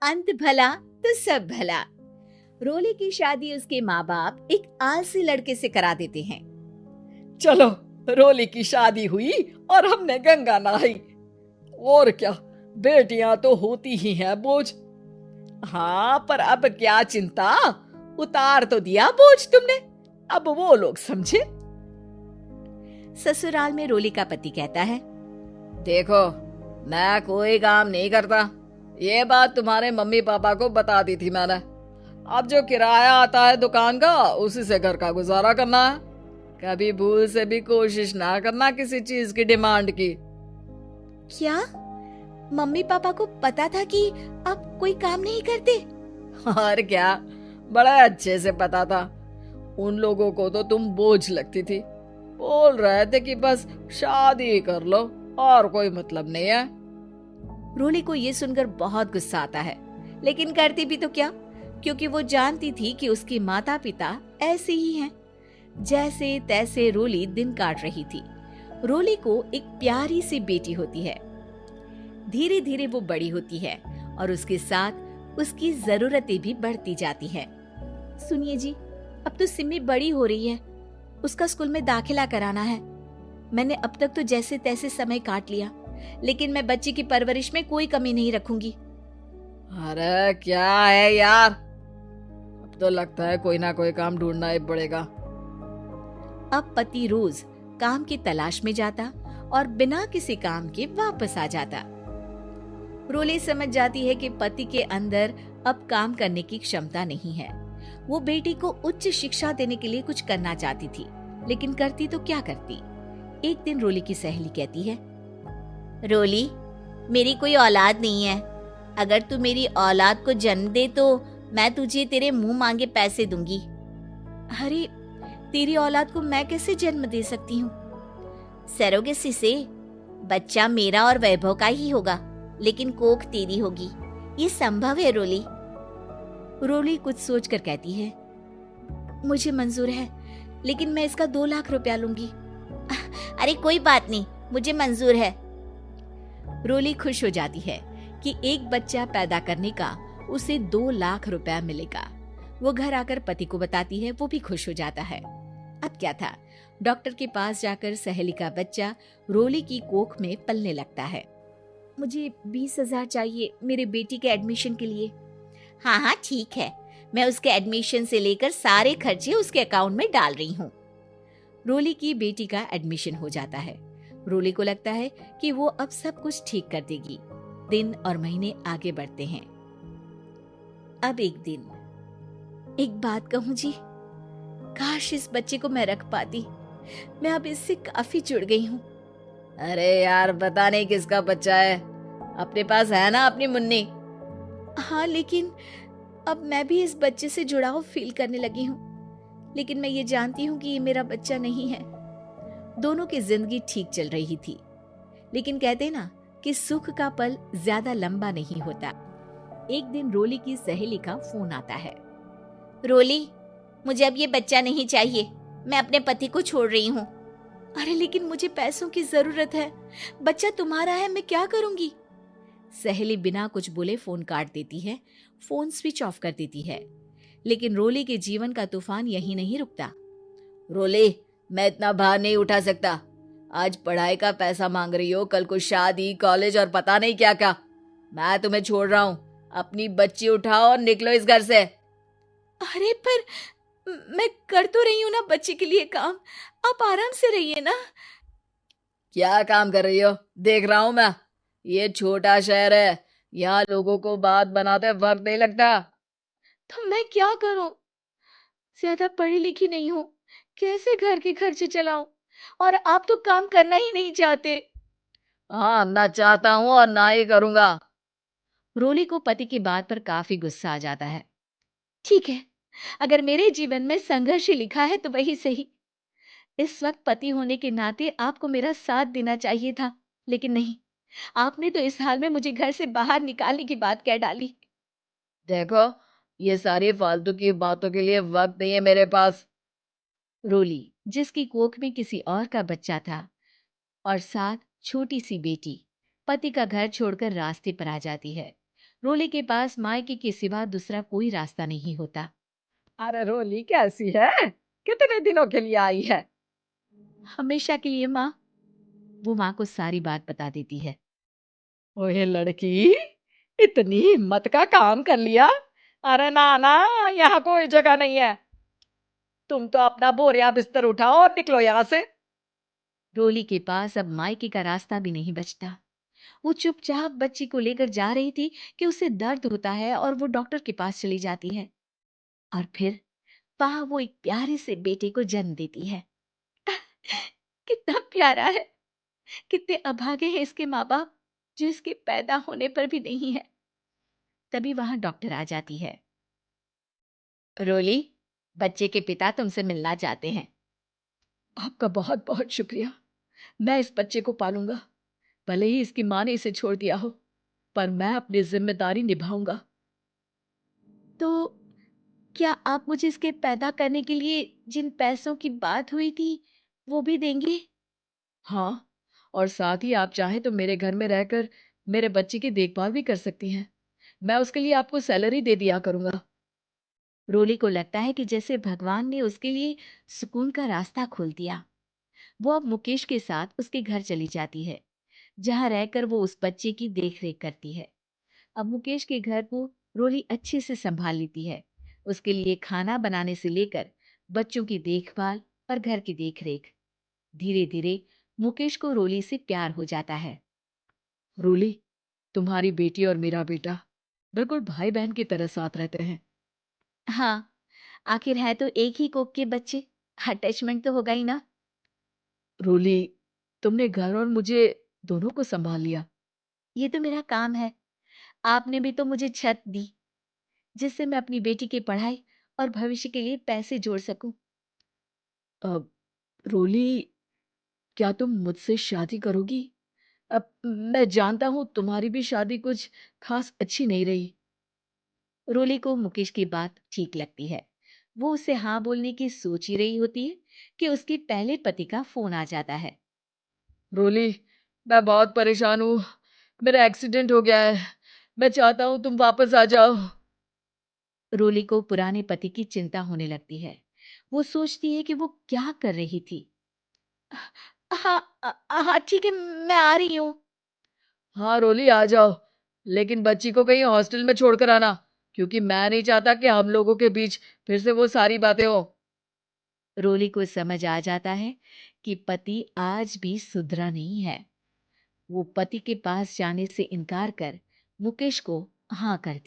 अंत भला तो सब भला। रोली की शादी उसके माँ बाप एक आलसी लड़के से करा देते हैं। चलो, रोली की शादी हुई और हमने गंगा नहाई। और क्या, बेटियां तो होती ही हैं बोझ। हाँ, पर अब क्या चिंता, उतार तो दिया बोझ तुमने, अब वो लोग समझे। ससुराल में रोली का पति कहता है, देखो, मैं कोई काम नहीं करता, ये बात तुम्हारे मम्मी पापा को बता दी थी मैंने। अब जो किराया आता है दुकान का, उसी से घर का गुजारा करना है। कभी भूल से भी कोशिश ना करना किसी चीज की डिमांड की। क्या मम्मी पापा को पता था कि आप कोई काम नहीं करते? और क्या, बड़ा अच्छे से पता था। उन लोगों को तो तुम बोझ लगती थी, बोल रहे थे कि बस शादी कर लो और कोई मतलब नहीं है। रोली को ये सुनकर बहुत गुस्सा आता है, लेकिन करती भी तो क्या, क्योंकि वो जानती थी कि उसके माता पिता ऐसे ही हैं। जैसे तैसे रोली दिन काट रही थी। रोली को एक प्यारी सी बेटी होती है। धीरे धीरे वो बड़ी होती है और उसके साथ उसकी जरूरतें भी बढ़ती जाती है। सुनिए जी, अब तो सिमी बड़ी हो रही है, उसका स्कूल में दाखिला कराना है। मैंने अब तक तो जैसे तैसे समय काट लिया, लेकिन मैं बच्ची की परवरिश में कोई कमी नहीं रखूंगी। अरे क्या है यार, अब तो लगता है कोई ना कोई काम ढूंढना ही पड़ेगा। अब पति रोज काम की तलाश में जाता और बिना किसी काम के वापस आ जाता। रोली समझ जाती है कि पति के अंदर अब काम करने की क्षमता नहीं है। वो बेटी को उच्च शिक्षा देने के लिए कुछ करना चाहती थी, लेकिन करती तो क्या करती। एक दिन रोली की सहेली कहती है, रोली, मेरी कोई औलाद नहीं है। अगर तू मेरी औलाद को जन्म दे तो मैं तुझे तेरे मुंह मांगे पैसे दूंगी। अरे, तेरी औलाद को मैं कैसे जन्म दे सकती हूँ? सरोगेसी से। बच्चा मेरा और वैभव का ही होगा, लेकिन कोख तेरी होगी। ये संभव है रोली। रोली कुछ सोचकर कहती है, मुझे मंजूर है, लेकिन मैं इसका 2 लाख रुपया लूंगी। अरे कोई बात नहीं, मुझे मंजूर है। रोली खुश हो जाती है कि एक बच्चा पैदा करने का उसे 2 लाख रुपया मिलेगा। वो घर आकर पति को बताती है, वो भी खुश हो जाता है। अब क्या था, डॉक्टर के पास जाकर सहेली का बच्चा रोली की कोख में पलने लगता है। मुझे 20,000 चाहिए मेरे बेटी के एडमिशन के लिए। हाँ हाँ ठीक है, मैं उसके एडमिशन से लेकर सारे खर्चे उसके अकाउंट में डाल रही हूँ। रोली की बेटी का एडमिशन हो जाता है। रोली को लगता है कि वो अब सब कुछ ठीक कर देगी। दिन और महीने आगे बढ़ते हैं। अब एक दिन, एक बात कहूँ जी, काश इस बच्चे को मैं रख पाती। मैं अब इससे काफी जुड़ गई हूँ। अरे यार, पता नहीं किसका बच्चा है, अपने पास है ना अपनी मुन्नी। हाँ, लेकिन अब मैं भी इस बच्चे से जुड़ाव फील करने लगी हूँ, लेकिन मैं ये जानती हूँ कि ये मेरा बच्चा नहीं है। दोनों की जिंदगी ठीक चल रही थी, लेकिन कहते ना कि सुख का पल ज्यादा लंबा नहीं होता। एक दिन रोली की सहेली का फोन आता है। रोली, मुझे अब ये बच्चा नहीं चाहिए, मैं अपने पति को छोड़ रही हूँ। अरे लेकिन मुझे पैसों की जरूरत है, बच्चा तुम्हारा है, मैं क्या करूंगी? सहेली बिना कुछ बोले फोन काट देती है, फोन स्विच ऑफ कर देती है। लेकिन रोली के जीवन का तूफान यहीं नहीं रुकता। रोली, मैं इतना भार नहीं उठा सकता। आज पढ़ाई का पैसा मांग रही हो, कल को शादी, कॉलेज और पता नहीं क्या क्या। मैं तुम्हें छोड़ रहा हूँ, अपनी बच्ची उठाओ और निकलो इस घर से। अरे पर मैं कर तो रही हूँ ना बच्चे के लिए काम, आप आराम से रहिए ना। क्या काम कर रही हो, देख रहा हूँ मैं। ये छोटा शहर है, यहाँ लोगों को बात बनाते वक्त नहीं लगता। तो मैं क्या करूं? ज्यादा पढ़ी लिखी नहीं हूँ, कैसे घर के खर्चे चलाऊं? और आप तो काम करना ही नहीं चाहते। हाँ, ना चाहता हूँ और ना ही करूंगा। रोली को पति की बात पर काफी गुस्सा आ जाता है। ठीक है, अगर मेरे जीवन में संघर्ष ही लिखा है तो वही सही। इस वक्त पति होने के नाते आपको मेरा साथ देना चाहिए था, लेकिन नहीं, आपने तो इस हाल में मुझे घर से बाहर निकालने की बात कह डाली। देखो, ये सारी फालतू की बातों के लिए वक्त नहीं है मेरे पास। रोली, जिसकी कोख में किसी और का बच्चा था और साथ छोटी सी बेटी, पति का घर छोड़कर रास्ते पर आ जाती है। रोली के पास मायके के सिवा दूसरा कोई रास्ता नहीं होता। अरे रोली कैसी है? कितने दिनों के लिए आई है? हमेशा के लिए माँ। वो माँ को सारी बात बता देती है। ओए लड़की, इतनी हिम्मत का काम कर लिया। अरे ना ना, यहाँ कोई जगह नहीं है। तुम तो अपना बोरिया बिस्तर उठाओ और निकलो यहाँ से। रोली के पास अब मायके का रास्ता भी नहीं बचता। वो चुपचाप बच्ची को लेकर जा रही थी कि उसे दर्द होता है और वो डॉक्टर के पास चली जाती है। और फिर वहां वो एक प्यारे से बेटे को जन्म देती है। कितना प्यारा है। कितने अभागे हैं इसके माँ बाप जो इसके पैदा होने पर भी नहीं है। तभी वहां डॉक्टर आ जाती है। रोली, बच्चे के पिता तुमसे मिलना चाहते हैं। आपका बहुत बहुत शुक्रिया। मैं इस बच्चे को पालूंगा, भले ही इसकी माँ ने इसे छोड़ दिया हो, पर मैं अपनी जिम्मेदारी निभाऊंगा। तो क्या आप मुझे इसके पैदा करने के लिए जिन पैसों की बात हुई थी वो भी देंगे? हाँ, और साथ ही आप चाहें तो मेरे घर में रहकर मेरे बच्चे की देखभाल भी कर सकती हैं। मैं उसके लिए आपको सैलरी दे दिया करूंगा। रोली को लगता है कि जैसे भगवान ने उसके लिए सुकून का रास्ता खोल दिया। वो अब मुकेश के साथ उसके घर चली जाती है, जहां रहकर वो उस बच्चे की देखरेख करती है। अब मुकेश के घर को रोली अच्छे से संभाल लेती है। उसके लिए खाना बनाने से लेकर बच्चों की देखभाल और घर की देखरेख। धीरे धीरे मुकेश को रोली से प्यार हो जाता है। रूली, तुम्हारी बेटी और मेरा बेटा बिल्कुल भाई बहन की तरह साथ रहते हैं। हाँ, आखिर है तो एक ही कोख के बच्चे। अटैचमेंट तो होगा ही ना। रूली, तुमने घर और मुझे दोनों को संभाल लिया। ये तो मेरा काम है। आपने भी तो मुझे छत दी जिससे मैं अपनी बेटी की पढ़ाई और भविष्य के लिए पैसे जोड़ सकूं। अब रूली, क्या तुम मुझसे शादी करोगी? अब मैं जानता हूं तुम्हारी भी शादी कुछ खास अच्छी नहीं रही। रोली को मुकेश की बात ठीक लगती है। वो उसे हाँ बोलने की सोच ही रही होती है कि उसके पहले पति का फोन आ जाता है। रूली, मैं बहुत परेशान हूँ। मेरा एक्सीडेंट हो गया है। मैं चाहता हूँ तुम वापस आ जाओ। रोली को पुराने पति की चिंता होने लगती है। वो सोचती है कि वो क्या कर रही थी। हाँ, हाँ ठीक है, मैं आ रही हूँ। हाँ रोली, आ जाओ, लेकिन बच्ची को कहीं हॉस्टल में छोड़कर आना, क्योंकि मैं नहीं चाहता कि हम लोगों के बीच फिर से वो सारी बातें हो। रोली को समझ आ जाता है कि पति आज भी सुधरा नहीं है। वो पति के पास जाने से इनकार कर मुकेश को हाँ करती